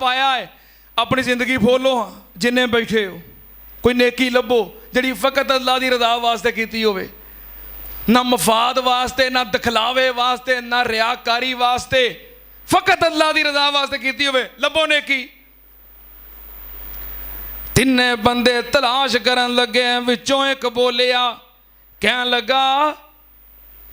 पाया है। अपनी जिंदगी फोलो जिन्ने बैठे हो, कोई नेकी लभो जिहड़ी फकत अल्लाह की रज़ा वास्ते कीती होवे, ना मफाद वास्ते, ना दिखलावे वास्ते, ना रियाकारी वास्ते, फकत अल्लाह की रज़ा वास्ते कीती होवे। लभो नेकी। तिन्ने बंदे तलाश करन लगे, विचों एक बोलिया, कहन लगा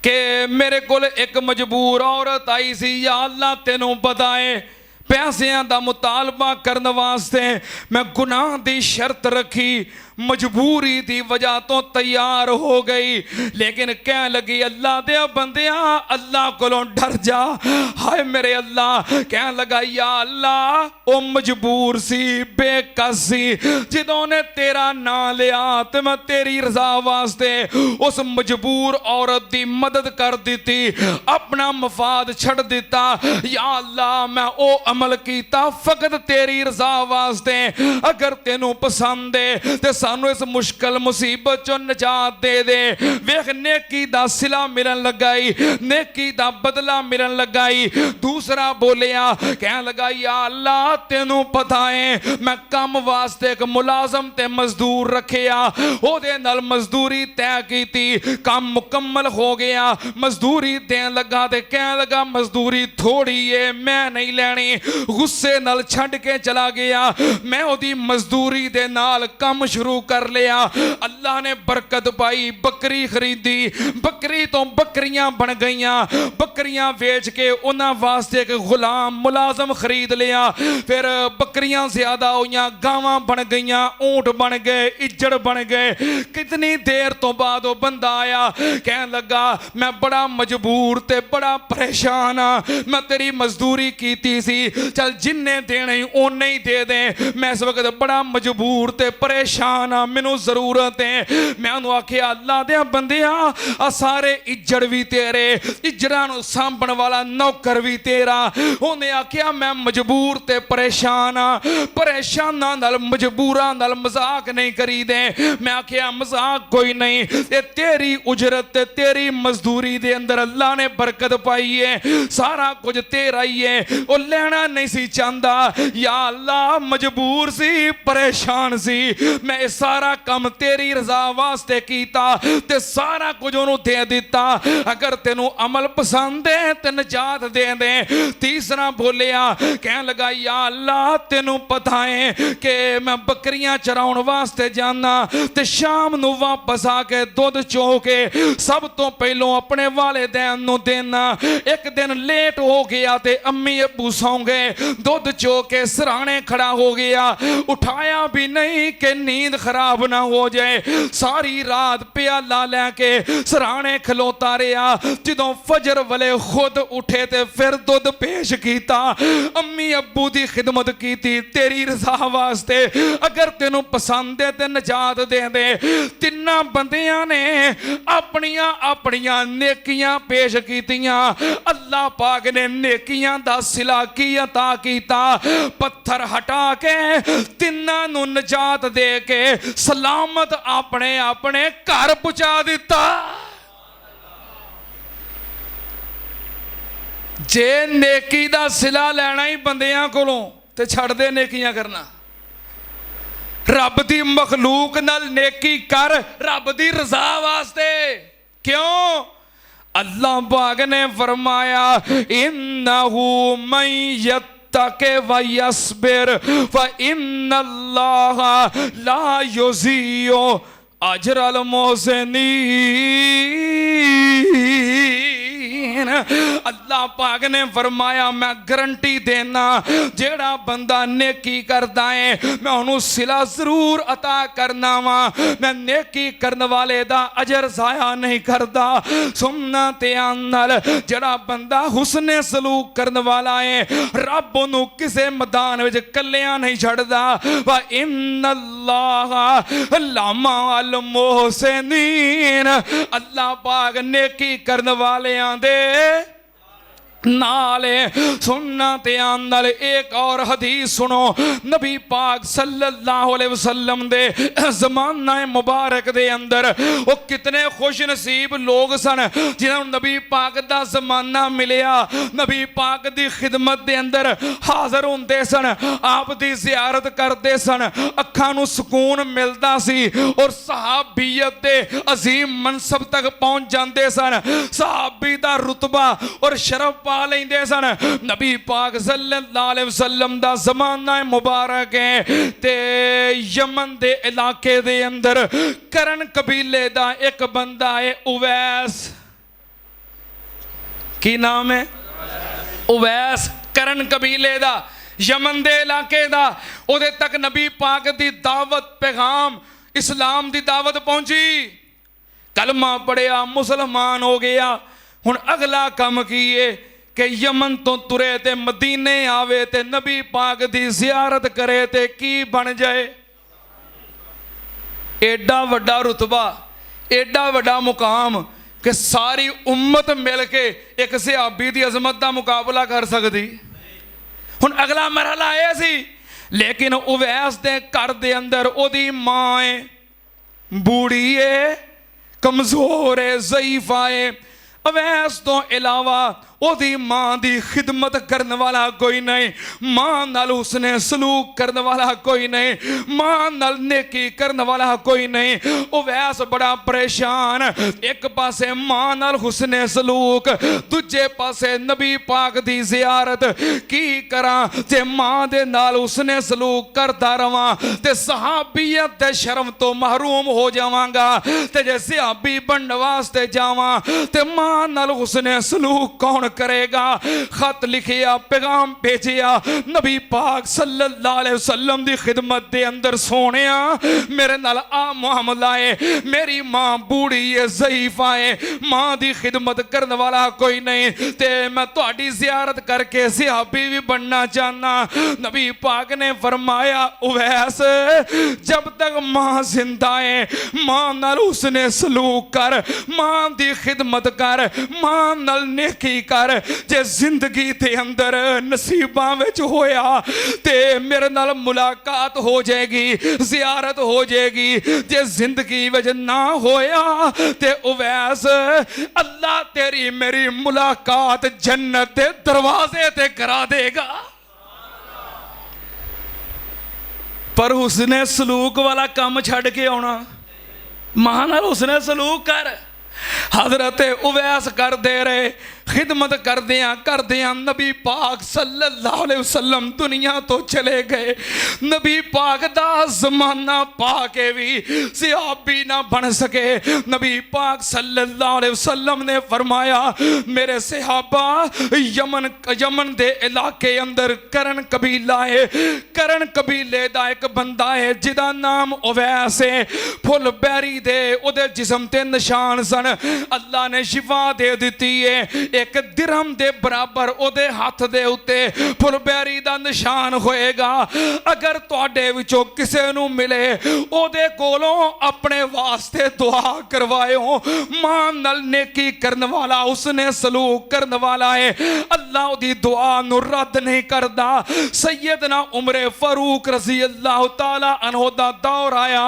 कि मेरे कोल एक मजबूर औरत आई सी, या अल्लाह तेनों पता है पैसिਆਂ ਦਾ मुतालबा करने वास्ते मैं गुनाह की शर्त रखी, मजबूरी की वजह तो तैयार हो गई, लेकिन कह लगी अल्लाह दे बंदिया अल्लाह कोलों डर जा। हाय मेरे अल्लाह, कह लगा या अल्लाह ओ मजबूर सी, बेकस सी, जदों ने तेरा नाम लिया तो मैं तेरी रजा वास्ते उस मजबूर औरत की मदद कर दी, अपना मफाद छड़ दिता। या अल्लाह मैं ओ अमल कीता फकत तेरी रजा वास्ते, अगर तेनों पसंद है तो सानू इस मुश्किल मुसीबत चो निजात दे दे। वेख नेकी दा सिला मिलन लगाई, नेकी दा बदला मिलन लगाई। दूसरा बोलिया, कह लगा या अल्लाह तेनों पता है मैं काम वास्ते एक मुलाजम ते मजदूर रखिया, ओदे नाल मजदूरी तय की, काम मुकम्मल हो गया, मजदूरी देन लगा ते कह लगा मजदूरी थोड़ी है मैं नहीं लेनी, गुस्से नाल छड़ के चला गया। मैं ओदी मजदूरी दे नाल काम शुरू कर लिया। अल्लाह ने बरकत पाई, बकरी खरीदी, बकरी तो बकरियां बन गईयां, बकरियां बेच के उन्हां वास्ते एक गुलाम मुलाजम खरीद लिया। फिर बकरियां ज्यादा हुईयां, गावां बन गईयां, ऊंट बन गए, इज्जड़ बन गए। कितनी देर तो बाद वो बंदा आया, कहने लगा मैं बड़ा मजबूर ते बड़ा परेशान हाँ, मैं तेरी मजदूरी कीती सी, चल जिन्ने देने उन्ने ही दे दे, मैं इस वक्त बड़ा मजबूर ते परेशान हाँ, मैनू जरूरत है। मैं उन्होंने आख्या अल्लाह दे बंदिया आ सारे इज्जड़ भी तेरे, इज्जड़ां नूं सांभण वाला नौकर भी तेरा। उन्हें आख्या मैं मजबूर ते परेशान हाँ, परेशानां नाल मजबूरां नाल मजाक नहीं करी दे। मैं आख्या मजाक कोई नहीं, ये तेरी उजरत ते तेरी मजदूरी दे अंदर अल्लाह ने बरकत पाई है, सारा कुछ तेरा ही है, वो लेना नहीं सी चाहता। या अल्लाह मजबूर सी, परेशान सी, मैं सारा काम तेरी रजा वास्ते कीता ते सारा कुछ उन्होंने दे दिता, अगर तेनों अमल पसंद है ते निजात दे दे। तीसरा बोलिया, कह लगा या अल्लाह तेनों पता है कि मैं बकरियां चराउण वास्ते जाना ते शाम नूं वापस आके दुध चो के सब तो पहलों अपने वालिदैन नूं देना। एक दिन लेट हो गया ते अम्मी अब्बू सौ गए, दुध चो के सराणे खड़ा हो गया, उठाया भी नहीं कि नींद खराब ना हो जाए। सारी रात प्याला लैके सराणे खलोता रहा, जदों फजर वाले खुद उठे ते फिर दुध पेश किया, अम्मी अब्बू की खिदमत की तेरी रजा वास्ते, अगर तेनों पसंद है ते निजात दे दे। तिन्ना बंदियां ने अपनियां अपनियां नेकियां पेश कीतियां, अल्लाह पाक ने नेकियां दा सिला की अता कीता, पत्थर हटा के तिन्ना नूं निजात दे के सलामत अपने अपने घर पहुंचा दिता। जे नेकी दा सिला लेना ही बंदियां कोलों ते छड़ दे नेकियां करना। रब दी मखलूक नाल नेकी कर रब दी रजा वास्ते। क्यों? अल्लाह पाक ने फरमाया इन्नहु मन यत्तक़ि व यस्बिर व इन्नल्लाह ला युज़ीउ अजरल मोहसिनीन। अल्लाह पाक ने फरमाया मैं गारंटी देना, जेड़ा बंदा नेकी करता है मैं उन्होंने सिला जरूर अता करना वा, मैं नेकी करने वाले दा अजर जाया नहीं करता। सुनना ध्यान नाल, जेड़ा बंदा हुस्ने सलूक करने वाला है रब उन्होंने किसे मैदान विच कल्लियां नहीं छड़दा। वा इन्नल्लाह लमाअल मोहसिनीन, अल्लाह पाक नेकी करने वाले दे नाले सुनना ध्यान नाल एक और हदीस सुनो। नबी पाक सल्लल्लाहु अलैहि वसल्लम दे ज़माना मुबारक दे अंदर वो कितने खुश नसीब लोग सन जिन्हों नबी पाक दा ज़माना मिलिया, नबी पाक दी खिदमत दे अंदर हाज़र होंदे सन, आप दी ज़ियारत करते सन, अखां नूं सुकून मिलदा सी और सहाबियत दे अजीम मनसब तक पहुंच जाते सन। सहाबी दा रुतबा और शरफ पा लेंदे सन। नबी पाक सल्लल्लाहु अलैहि वसल्लम दा ज़माना मुबारक है ते यमन दे इलाके दे अंदर करन कबीले दा एक बंदा है उवैस। की नाम है? उवैस। करन कबीले दा, यमन दे इलाके दा। उहदे तक नबी पाक दी दावत पैगाम इस्लाम दी दावत पहुंची, कलमा पढ़िया, मुसलमान हो गया। हुण अगला काम की है कि यमन तो तुरे ते मदीने आवे ते नबी पाक दी ज़ियारत करे ते की बन जाए। एडा वड्डा रुतबा, एडा वड्डा मुकाम कि सारी उम्मत मिल के एक सहाबी दी अजमत दा मुकाबला कर सकती। हुण अगला मरहला आया सी, लेकिन उवैस दे घर दे अंदर ओदी मां है, बूढ़ी है, कमज़ोर है, ज़ईफ़ा है। अवैस तो इलावा ओदी मां दी खिदमत करने वाला कोई नहीं, मां नाल उसने सलूक करने वाला कोई नहीं, मां नाल नेकी करने वाला कोई नहीं। उवैस बड़ा परेशान, एक पासे मां नाल हुस्ने सलूक, दूजे पासे नबी पाक दी ज़ियारत। की करा जे मां दे नाल उसने सलूक करता रवां ते सहाबियत दे शर्म तो महरूम हो जावांगा, ते जे सहाबी बनने वास्ते जावां ते मां नाल उसने सलूक कौन करेगा। खत लिखिया, पैगाम भेजिया नबी पाक सल्लल्लाहु अलैहि वसल्लम दी खिदमत दे अंदर, सोनिया मेरे नाल आ मामला है, मेरी मां बूढ़ी है, ज़ईफ़ा है, मां दी खिदमत करने वाला कोई नहीं ते मैं तुहाडी ज़ियारत करके सहाबी भी बनना चाहना। नबी पाक ने फरमाया उवैस जब तक मां जिंदा है मां नाल उसने सलूक कर, मां दी खिदमत कर, मां नाल नेकी कर। जे जिंदगी दे अंदर नसीबां विच होया ते मेरे नाल मुलाकात हो जाएगी, ज़ियारत हो जाएगी। जे जिंदगी विच ना होया ते उवैस अल्लाह तेरी मेरी मुलाकात जन्नत दे दरवाजे ते करा देगा। पर उसने सलूक वाला काम छड़ के आना, मां नाल उसने सलूक कर। हजरत उवैस कर दे रहे, खिदमत करदियां नबी पाक सल्लल्लाहु अलैहि वसल्लम दुनिया तो चले गए। नबी पाक दा ज़माना पा के भी सहाबी ना बन सके। नबी पाक सल्लल्लाहु अलैहि वसल्लम ने फरमाया मेरे सहाबा यमन दे इलाके अंदर करन कबीला है, करन कबीले दा एक बंदा है जिदा नाम उवैस है। फुल बैरी दे उहदे जिस्म ते निशान सन, अल्लाह ने शिफा दे दी है। एक दिरहम दे बराबर ओदे हाथ दे उत्ते फुलबैरी दा निशान होएगा। अगर तुहाडे विचों किसे नूं मिले ओदे कोलों अपने वास्ते दुआ करवाओ। मां नाल नेकी करने वाला, उसने सलूक करने वाला है, अल्लाह दी दुआ नूं रद्द नहीं करदा। सैयदना उमर फारूक रज़ी अल्लाह तआला अन्हु दा दौर आया,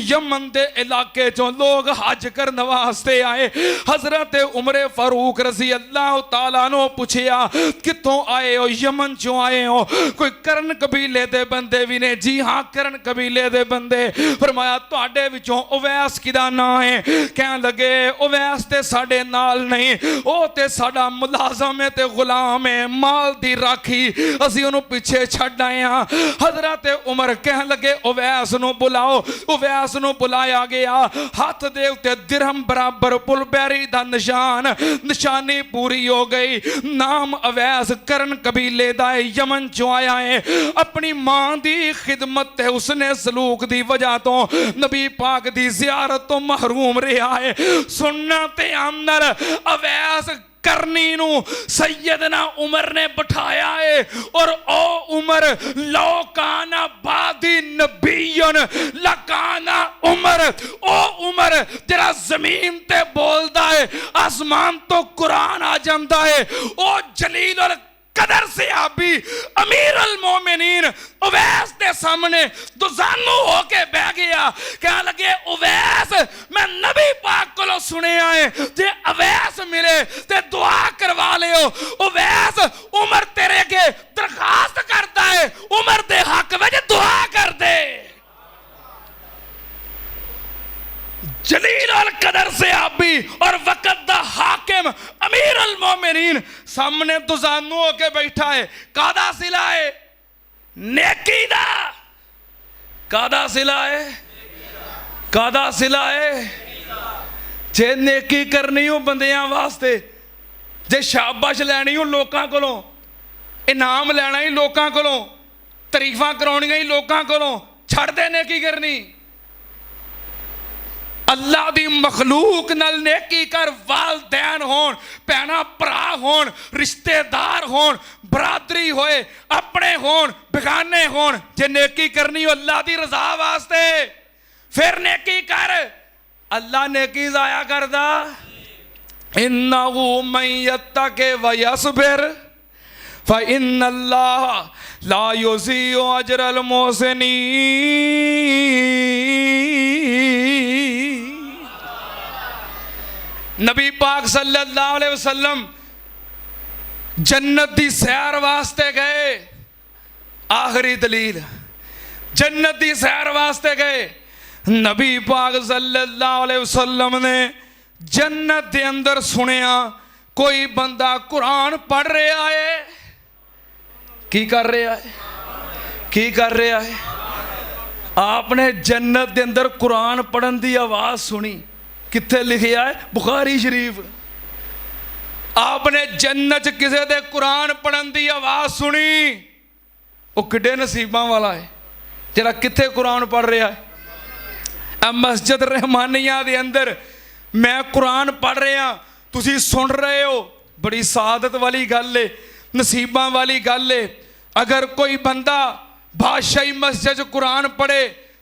यमन दे इलाके चों लोग हज करने वास्ते आए। हजरत उमर फारूक रज़ी अल्लाह तआला ने पूछया कितों आए हो? यमन चों आए हो? कोई करन कबीले दे बंदे भी ने? जी हाँ करन कबीले दे बंदे। फरमाया तुहाडे विचों उवैस किदा नाम है? कहन लगे उवैस ते साडे नाल नहीं, ओ ते साडा मुलाजम है ते गुलाम है, माल दी राखी असीं ओनू पीछे छड्ड आए हां। हजरत उमर कहन लगे उवैस नूं बुलाओ। उवैस नूं बुलाया गया, हाथ दे उत्ते दिरहम बराबर पुलबैरी दा निशान, निशानी पूरी हो गई। नाम अवैस करन कबीले दा यमन चों आया है। अपनी मां दी खिदमत ते उसने सलूक दी वजह तो नबी पाक दी ज़ियारत तो महरूम रहा है। सुनना ते आमनर अवैस करनी नू सैयदना उमर ने बिठाया है और ओ उमर लौकाना बाद बादी नबीयन लकाना उमर, ओ उमर जरा जमीन ते बोलदा है, आसमान तो कुरान आ जाता है। ओ जलील और कदर सहाबी अमीर अल मोमिनीन उवैस के सामने दुजानू होके बह गया। कह लगे उवैस मैं नबी पाक को सुनिया है, जे अवैस मिले ते दुआ करवा लियो। उवैस उमर तेरे के दरखास्त करता है, उमर दे हक में दुआ कर दे। जलील अल कदर सहाबी और वक़्त दा हाकिम अमीर अल मोमिनीन सामने दुजानू होके बैठा है। कादा सिला है? नेकी दा। कादा सिला है? कादा सिला है? जे नेकी करनी हो बंदियां वास्ते, जे शाबाश लैनी हो लोकां कोलों, इनाम लैना ही लोकां कोलों, तारीफां कराउणियां ही लोकां कोलों, छड़ दे नेकी करनी। अल्लाह दी मखलूक नाल नेकी कर। वालदैन होन, भैणा भरा होन, रिश्तेदार होन, बरादरी होए, अपने होन, बेगाने होन, जे नेकी करनी हो अल्लाह दी रजा वास्ते फिर नेकी कर। अल्लाह नेकी जाया करदा। इन्नहु मन यत्तक़ि व यस्बिर फ इन्नल्लाह ला युज़ीउ अजरल मुहसिनीन। नबी पाक सल्लल्लाहु अलैहि वसल्लम जन्नत दी सैर वास्ते गए। आखिरी दलील, जन्नत दी सैर वास्ते गए। नबी पाक सल्लल्लाहु अलैहि वसल्लम ने जन्नत दे अंदर सुनिया कोई बंदा कुरान पढ़ रहा है। की कर रहा है? की कर रहा है? आपने जन्नत दे अंदर कुरान पढ़न दी आवाज सुनी। किथे लिखिया है? बुखारी शरीफ। आपने जन्नत किसी दे कुरान पढ़न दी आवाज सुनी, वो किड्डे नसीबां वाला है जरा किथे कुरान पढ़ रहा है। मस्जिद रहमानिया दे अंदर मैं कुरान पढ़ रहा, तुसी सुन रहे हो, बड़ी सादत वाली गल है, नसीबां वाली गल है। अगर कोई बंदा बादशाही मस्जिद कुरान पढ़े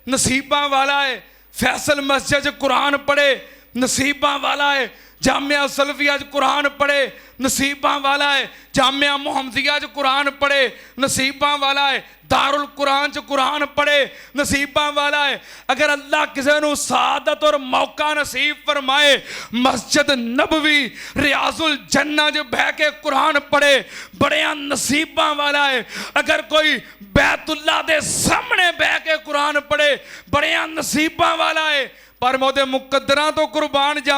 नसीबां वाला है, फैसल मस्जिद कुरान पढ़े नसीबां वाला है, जामिया सल्फिया कुरान पढ़े नसीबां वाला है, जामिया मुहम्मदिया कुरान पढ़े नसीबां वाला है, दारुल कुरान कुरान पढ़े नसीबां वाला है। अगर अल्लाह किसी को सादत और मौका नसीब फरमाए, मस्जिद नबवी रियाजुल जन्ना जो बह के कुरान पढ़े, बड़िया नसीबां वाला है। अगर कोई बैतुल्ला दे सामने बह के कुरान पढ़े, बड़िया नसीबां वाला है। पर मैं मुकद्दरां तो कुर्बान जा